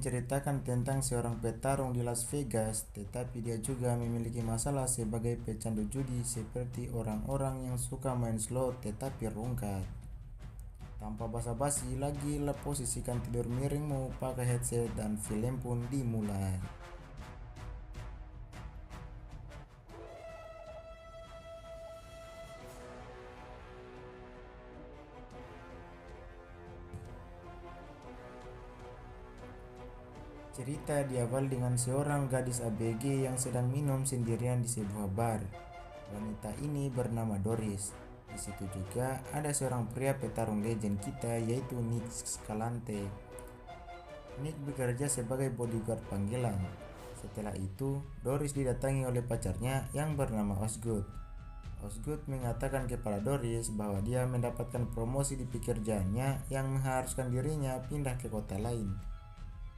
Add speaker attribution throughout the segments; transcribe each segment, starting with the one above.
Speaker 1: menceritakan tentang seorang petarung di Las Vegas, tetapi dia juga memiliki masalah sebagai pecandu judi seperti orang-orang yang suka main slot tetapi rungkat. Tanpa basa-basi lagi, posisikan tidur miringmu pakai headset dan film pun dimulai. Cerita diawali dengan seorang gadis ABG yang sedang minum sendirian di sebuah bar. Wanita ini bernama Doris. Di situ juga ada seorang pria petarung legend kita yaitu Nick Scalante. Nick bekerja sebagai bodyguard panggilan. Setelah itu, Doris didatangi oleh pacarnya yang bernama Osgood. Osgood mengatakan kepada Doris bahwa dia mendapatkan promosi di pekerjaannya yang mengharuskan dirinya pindah ke kota lain.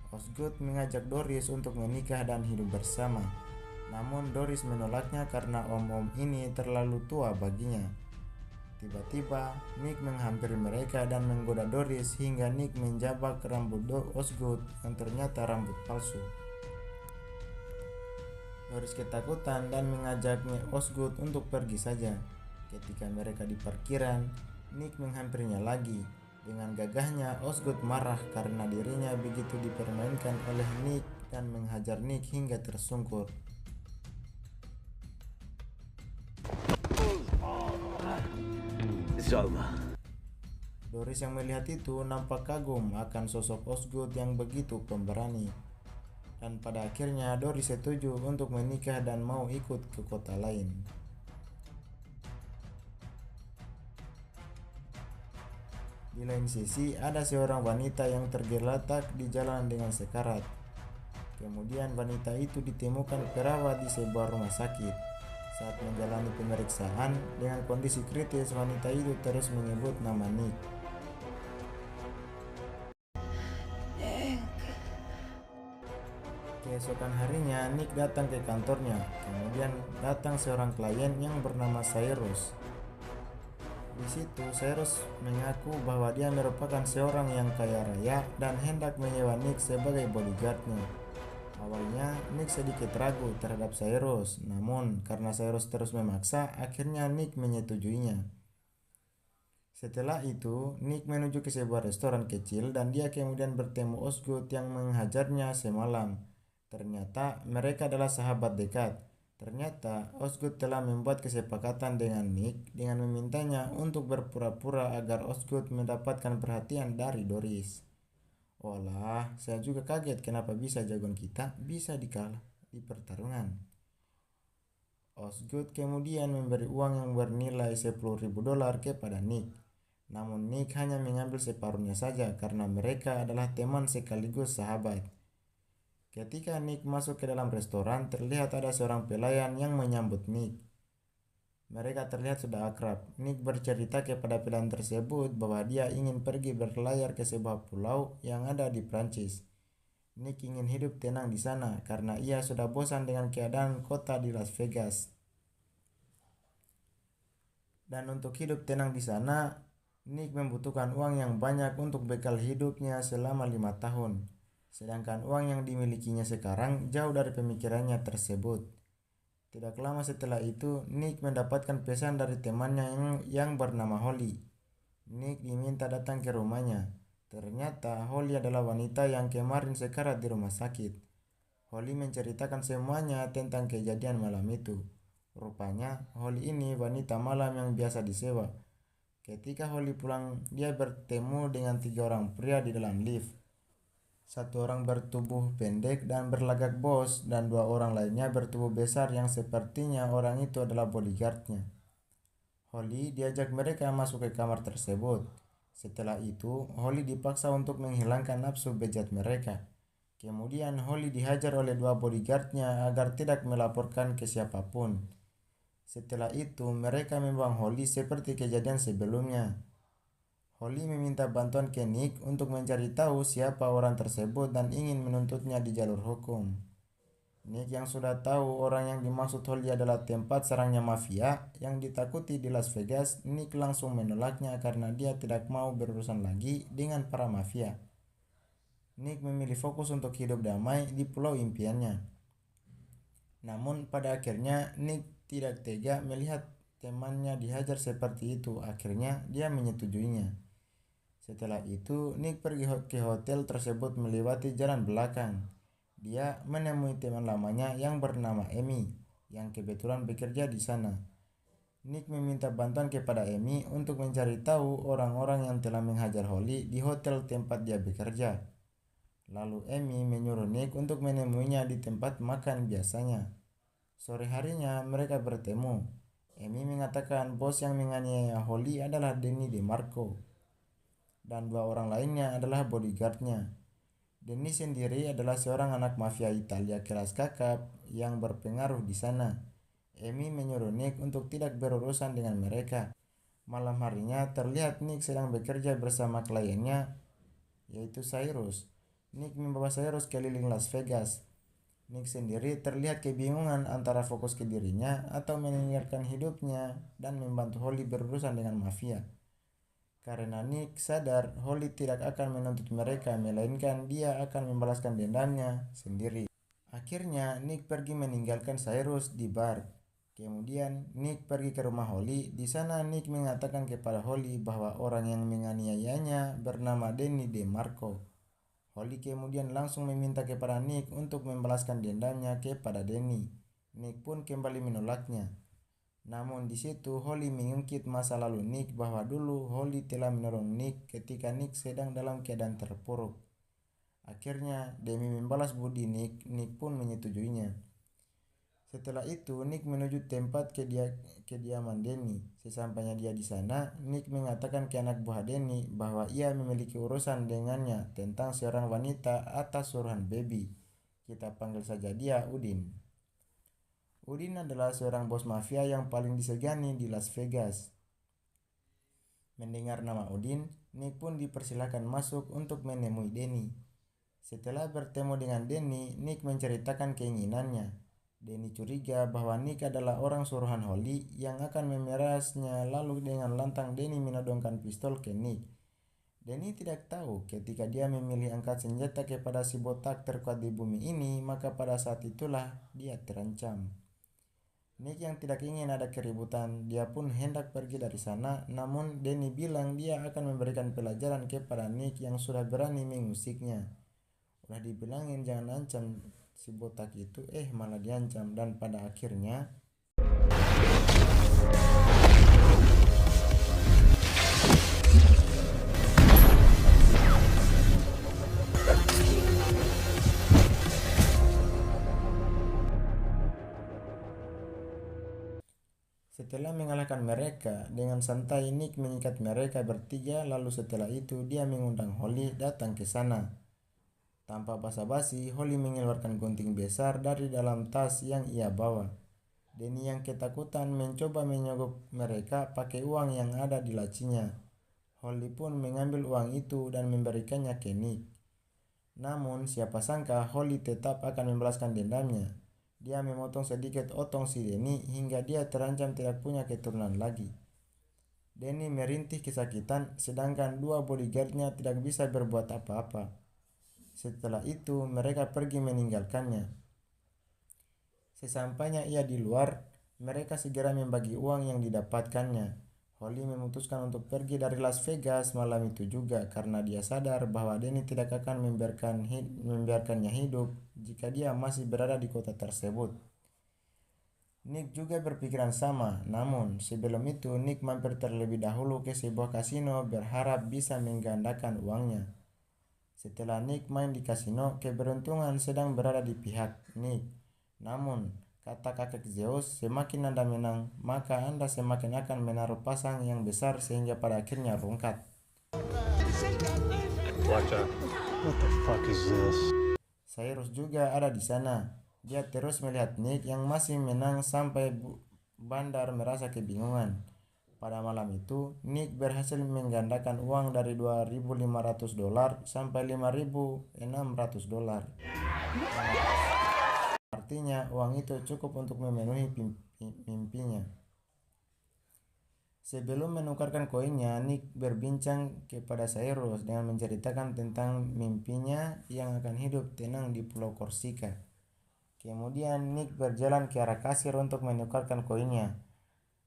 Speaker 1: Osgood mengajak Doris untuk menikah dan hidup bersama. Namun Doris menolaknya karena om-om ini terlalu tua baginya. Tiba-tiba Nick menghampiri mereka dan menggoda Doris hingga Nick menjabak rambut Osgood yang ternyata rambut palsu. Doris ketakutan dan mengajaknya Osgood untuk pergi saja. Ketika mereka di parkiran, Nick menghampirinya lagi. Dengan gagahnya, Osgood marah karena dirinya begitu dipermainkan oleh Nick dan menghajar Nick hingga tersungkur. Doris yang melihat itu nampak kagum akan sosok Osgood yang begitu pemberani. Dan pada akhirnya Doris setuju untuk menikah dan mau ikut ke kota lain. Di lain sisi, ada seorang wanita yang tergeletak di jalan dengan sekarat. Kemudian wanita itu ditemukan perawat di sebuah rumah sakit. Saat menjalani pemeriksaan, dengan kondisi kritis wanita itu terus menyebut nama Nick. Keesokan harinya, Nick datang ke kantornya. Kemudian datang seorang klien yang bernama Cyrus. Di situ, Cyrus mengaku bahwa dia merupakan seorang yang kaya raya dan hendak menyewa Nick sebagai bodyguardnya. Awalnya, Nick sedikit ragu terhadap Cyrus, namun karena Cyrus terus memaksa, akhirnya Nick menyetujuinya. Setelah itu, Nick menuju ke sebuah restoran kecil dan dia kemudian bertemu Osgood yang menghajarnya semalam. Ternyata mereka adalah sahabat dekat. Ternyata Osgood telah membuat kesepakatan dengan Nick dengan memintanya untuk berpura-pura agar Osgood mendapatkan perhatian dari Doris. Walah, saya juga kaget kenapa bisa jagoan kita bisa dikalah di pertarungan. Osgood kemudian memberi uang yang bernilai $10.000 kepada Nick. Namun Nick hanya mengambil separuhnya saja karena mereka adalah teman sekaligus sahabat. Ketika Nick masuk ke dalam restoran, terlihat ada seorang pelayan yang menyambut Nick. Mereka terlihat sudah akrab. Nick bercerita kepada pelayan tersebut bahwa dia ingin pergi berlayar ke sebuah pulau yang ada di Prancis. Nick ingin hidup tenang di sana karena ia sudah bosan dengan keadaan kota di Las Vegas. Dan untuk hidup tenang di sana, Nick membutuhkan uang yang banyak untuk bekal hidupnya selama 5 tahun. Sedangkan uang yang dimilikinya sekarang jauh dari pemikirannya tersebut. Tidak lama setelah itu, Nick mendapatkan pesan dari temannya yang bernama Holly. Nick diminta datang ke rumahnya. Ternyata Holly adalah wanita yang kemarin sekarat di rumah sakit. Holly menceritakan semuanya tentang kejadian malam itu. Rupanya, Holly ini wanita malam yang biasa disewa. Ketika Holly pulang, dia bertemu dengan 3 orang pria di dalam lift. Satu orang bertubuh pendek dan berlagak bos, dan 2 orang lainnya bertubuh besar yang sepertinya orang itu adalah bodyguardnya. Holly diajak mereka masuk ke kamar tersebut. Setelah itu, Holly dipaksa untuk menghilangkan nafsu bejat mereka. Kemudian Holly dihajar oleh 2 bodyguardnya agar tidak melaporkan ke siapapun. Setelah itu, mereka membuang Holly seperti kejadian sebelumnya. Holly meminta bantuan ke Nick untuk mencari tahu siapa orang tersebut dan ingin menuntutnya di jalur hukum. Nick yang sudah tahu orang yang dimaksud Holly adalah tempat sarangnya mafia yang ditakuti di Las Vegas, Nick langsung menolaknya karena dia tidak mau berurusan lagi dengan para mafia. Nick memilih fokus untuk hidup damai di pulau impiannya. Namun pada akhirnya Nick tidak tega melihat temannya dihajar seperti itu. Akhirnya dia menyetujuinya. Setelah itu Nick pergi ke hotel tersebut melewati jalan belakang. Dia menemui teman lamanya yang bernama Amy yang kebetulan bekerja di sana. Nick meminta bantuan kepada Amy untuk mencari tahu orang-orang yang telah menghajar Holly di hotel tempat dia bekerja. Lalu Amy menyuruh Nick untuk menemuinya di tempat makan biasanya. Sore harinya mereka bertemu. Amy mengatakan bos yang menganiaya Holly adalah Danny DeMarco dan dua orang lainnya adalah bodyguardnya. Danny sendiri adalah seorang anak mafia Italia kelas kakap yang berpengaruh di sana. Amy menyuruh Nick untuk tidak berurusan dengan mereka. Malam harinya terlihat Nick sedang bekerja bersama kliennya, yaitu Cyrus. Nick membawa Cyrus keliling Las Vegas. Nick sendiri terlihat kebingungan antara fokus ke dirinya atau meninggalkan hidupnya dan membantu Holly berurusan dengan mafia. Karena Nick sadar Holly tidak akan menuntut mereka, melainkan dia akan membalaskan dendamnya sendiri. Akhirnya Nick pergi meninggalkan Cyrus di bar. Kemudian Nick pergi ke rumah Holly. Di sana Nick mengatakan kepada Holly bahwa orang yang menganiayanya bernama Danny DeMarco. Holly kemudian langsung meminta kepada Nick untuk membalaskan dendamnya kepada Danny. Nick pun kembali menolaknya. Namun di situ Holly mengungkit masa lalu Nick bahwa dulu Holly telah menolong Nick ketika Nick sedang dalam keadaan terpuruk. Akhirnya demi membalas budi Nick pun menyetujuinya. Setelah itu Nick menuju tempat kediaman Danny. Sesampainya dia di sana, Nick mengatakan ke anak buah Danny bahwa ia memiliki urusan dengannya tentang seorang wanita atas suruhan Baby. Kita panggil saja dia Udin. Udin adalah seorang bos mafia yang paling disegani di Las Vegas. Mendengar nama Udin, Nick pun dipersilakan masuk untuk menemui Danny. Setelah bertemu dengan Danny, Nick menceritakan keinginannya. Danny curiga bahwa Nick adalah orang suruhan Holly yang akan memerasnya, lalu dengan lantang Danny menodongkan pistol ke Nick. Danny tidak tahu ketika dia memilih angkat senjata kepada si botak terkuat di bumi ini, maka pada saat itulah dia terancam. Nick yang tidak ingin ada keributan, dia pun hendak pergi dari sana, namun Danny bilang dia akan memberikan pelajaran kepada Nick yang sudah berani mengusiknya. Udah dibilangin jangan ancam si botak itu, malah diancam, dan pada akhirnya setelah mengalahkan mereka dengan santai, Nick mengikat mereka bertiga, lalu setelah itu dia mengundang Holly datang ke sana. Tanpa basa-basi, Holly mengeluarkan gunting besar dari dalam tas yang ia bawa. Danny yang ketakutan mencoba menyogok mereka pakai uang yang ada di lacinya. Holly pun mengambil uang itu dan memberikannya ke Nick. Namun siapa sangka Holly tetap akan membalaskan dendamnya. Dia memotong sedikit otong si Danny hingga dia terancam tidak punya keturunan lagi. Danny merintih kesakitan, sedangkan dua bodyguardnya tidak bisa berbuat apa-apa. Setelah itu mereka pergi meninggalkannya. Sesampainya ia di luar, mereka segera membagi uang yang didapatkannya. Holly memutuskan untuk pergi dari Las Vegas malam itu juga karena dia sadar bahwa Danny tidak akan membiarkannya hidup jika dia masih berada di kota tersebut. Nick juga berpikiran sama, namun sebelum itu Nick mampir terlebih dahulu ke sebuah kasino berharap bisa menggandakan uangnya. Setelah Nick main di kasino, keberuntungan sedang berada di pihak Nick. Namun, kata kakek Zeus, semakin Anda menang, maka Anda semakin akan menaruh pasang yang besar sehingga pada akhirnya rungkat.
Speaker 2: What the fuck is this?
Speaker 1: Cyrus juga ada di sana. Dia terus melihat Nick yang masih menang sampai bandar merasa kebingungan. Pada malam itu, Nick berhasil menggandakan uang dari $2.500 sampai $5.600. Artinya, uang itu cukup untuk memenuhi mimpinya. Sebelum menukarkan koinnya, Nick berbincang kepada Cyrus dengan menceritakan tentang mimpinya yang akan hidup tenang di Pulau Korsika. Kemudian Nick berjalan ke arah kasir untuk menukarkan koinnya.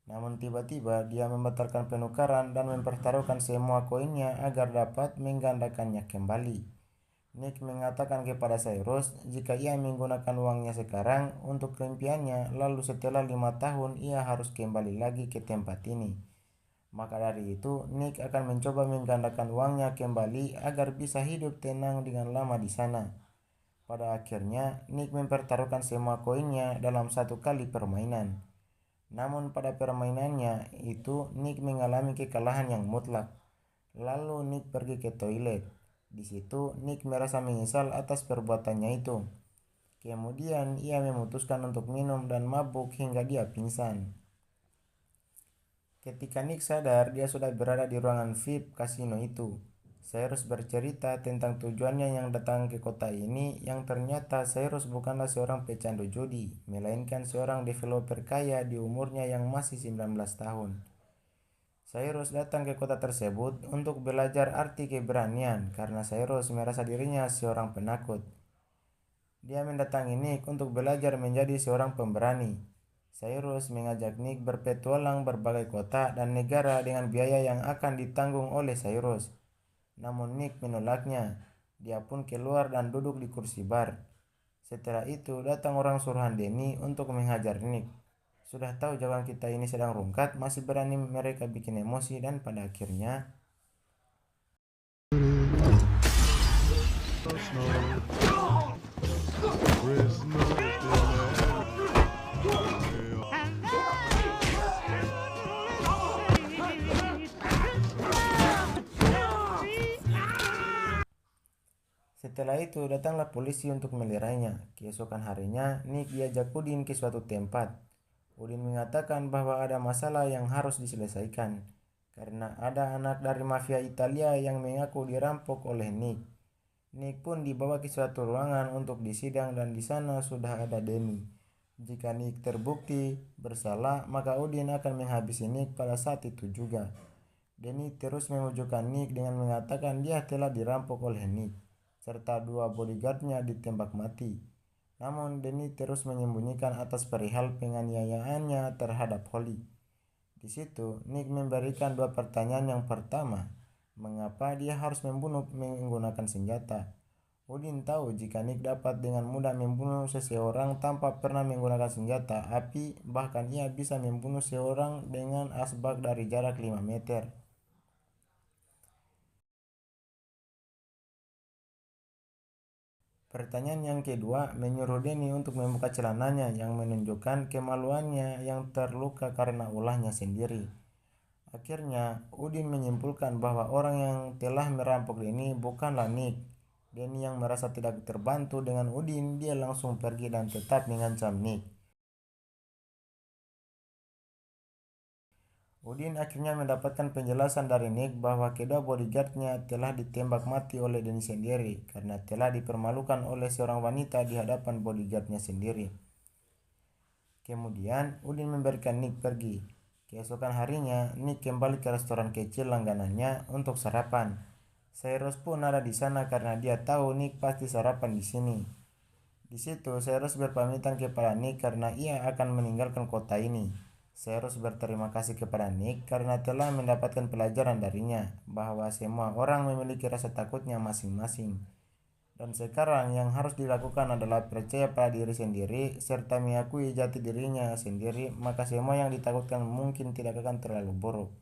Speaker 1: Namun tiba-tiba dia membatalkan penukaran dan mempertaruhkan semua koinnya agar dapat menggandakannya kembali. Nick mengatakan kepada Cyrus jika ia menggunakan uangnya sekarang untuk impiannya, lalu setelah 5 tahun ia harus kembali lagi ke tempat ini. Maka dari itu, Nick akan mencoba menggandakan uangnya kembali agar bisa hidup tenang dengan lama di sana. Pada akhirnya, Nick mempertaruhkan semua koinnya dalam satu kali permainan. Namun pada permainannya itu, Nick mengalami kekalahan yang mutlak. Lalu Nick pergi ke toilet. Di situ, Nick merasa menyesal atas perbuatannya itu. Kemudian, ia memutuskan untuk minum dan mabuk hingga dia pingsan. Ketika Nick sadar, dia sudah berada di ruangan VIP kasino itu. Cyrus bercerita tentang tujuannya yang datang ke kota ini, yang ternyata Cyrus bukanlah seorang pecandu judi, melainkan seorang developer kaya di umurnya yang masih 19 tahun. Cyrus datang ke kota tersebut untuk belajar arti keberanian karena Cyrus merasa dirinya seorang penakut. Dia mendatangi Nick untuk belajar menjadi seorang pemberani. Cyrus mengajak Nick berpetualang berbagai kota dan negara dengan biaya yang akan ditanggung oleh Cyrus. Namun Nick menolaknya. Dia pun keluar dan duduk di kursi bar. Setelah itu datang orang suruhan Denny untuk menghajar Nick. Sudah tahu jawaban kita ini sedang rungkat, masih berani mereka bikin emosi dan pada akhirnya Setelah itu datanglah polisi untuk melerainya. Keesokan harinya, Nick diajak Udin ke suatu tempat. Udin mengatakan bahwa ada masalah yang harus diselesaikan karena ada anak dari mafia Italia yang mengaku dirampok oleh Nick. Nick pun dibawa ke suatu ruangan untuk disidang dan di sana sudah ada Denny. Jika Nick terbukti bersalah, maka Udin akan menghabisi Nick pada saat itu juga. Denny terus memujukkan Nick dengan mengatakan dia telah dirampok oleh Nick, serta dua bodyguardnya ditembak mati. Namun Denny terus menyembunyikan atas perihal penganiayaannya terhadap Holly. Di situ, Nick memberikan dua pertanyaan. Yang pertama, mengapa dia harus membunuh menggunakan senjata? Udin tahu jika Nick dapat dengan mudah membunuh seseorang tanpa pernah menggunakan senjata api, bahkan ia bisa membunuh seorang dengan asbak dari jarak 5 meter. Pertanyaan yang kedua menyuruh Denny untuk membuka celananya yang menunjukkan kemaluannya yang terluka karena ulahnya sendiri. Akhirnya, Udin menyimpulkan bahwa orang yang telah merampok Denny bukanlah Nick. Denny yang merasa tidak terbantu dengan Udin, dia langsung pergi dan tetap mengancam Nick. Udin akhirnya mendapatkan penjelasan dari Nick bahwa kedua bodyguardnya telah ditembak mati oleh Denny sendiri karena telah dipermalukan oleh seorang wanita di hadapan bodyguardnya sendiri. Kemudian Udin memberikan Nick pergi. Keesokan harinya, Nick kembali ke restoran kecil langganannya untuk sarapan. Cyrus pun ada di sana karena dia tahu Nick pasti sarapan di sini. Di situ, Cyrus berpamitan kepada Nick karena ia akan meninggalkan kota ini. Cyrus berterima kasih kepada Nick karena telah mendapatkan pelajaran darinya bahwa semua orang memiliki rasa takutnya masing-masing. Dan sekarang yang harus dilakukan adalah percaya pada diri sendiri serta mengakui jati dirinya sendiri, maka semua yang ditakutkan mungkin tidak akan terlalu buruk.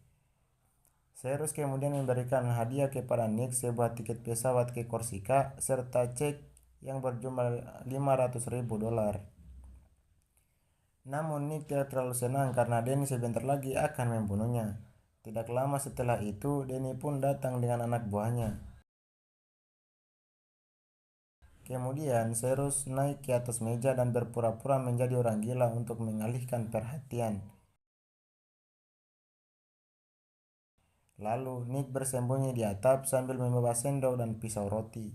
Speaker 1: Cyrus kemudian memberikan hadiah kepada Nick sebuah tiket pesawat ke Korsika serta cek yang berjumlah $500.000. Namun Nick tidak terlalu senang karena Denny sebentar lagi akan membunuhnya. Tidak lama setelah itu, Denny pun datang dengan anak buahnya. Kemudian Cyrus naik ke atas meja dan berpura-pura menjadi orang gila untuk mengalihkan perhatian. Lalu Nick bersembunyi di atap sambil membawa sendok dan pisau roti.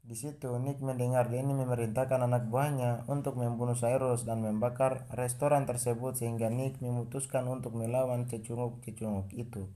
Speaker 1: Di situ Nick mendengar Danny memerintahkan anak buahnya untuk membunuh Cyrus dan membakar restoran tersebut sehingga Nick memutuskan untuk melawan cecunguk-cecunguk itu.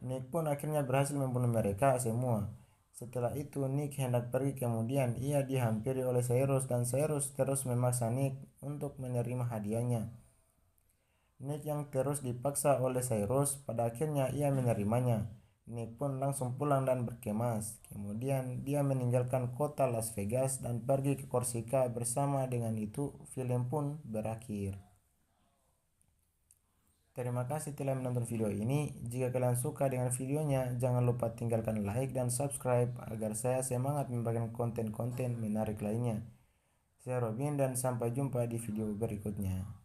Speaker 1: Nick pun akhirnya berhasil membunuh mereka semua. Setelah itu Nick hendak pergi, kemudian ia dihampiri oleh Cyrus dan Cyrus terus memaksa Nick untuk menerima hadiahnya. Nick yang terus dipaksa oleh Cyrus, pada akhirnya ia menerimanya. Nick pun langsung pulang dan berkemas. Kemudian dia meninggalkan kota Las Vegas dan pergi ke Korsika bersama. Dengan itu film pun berakhir. Terima kasih telah menonton video ini. Jika kalian suka dengan videonya, jangan lupa tinggalkan like dan subscribe agar saya semangat membagikan konten-konten menarik lainnya. Saya Robin dan sampai jumpa di video berikutnya.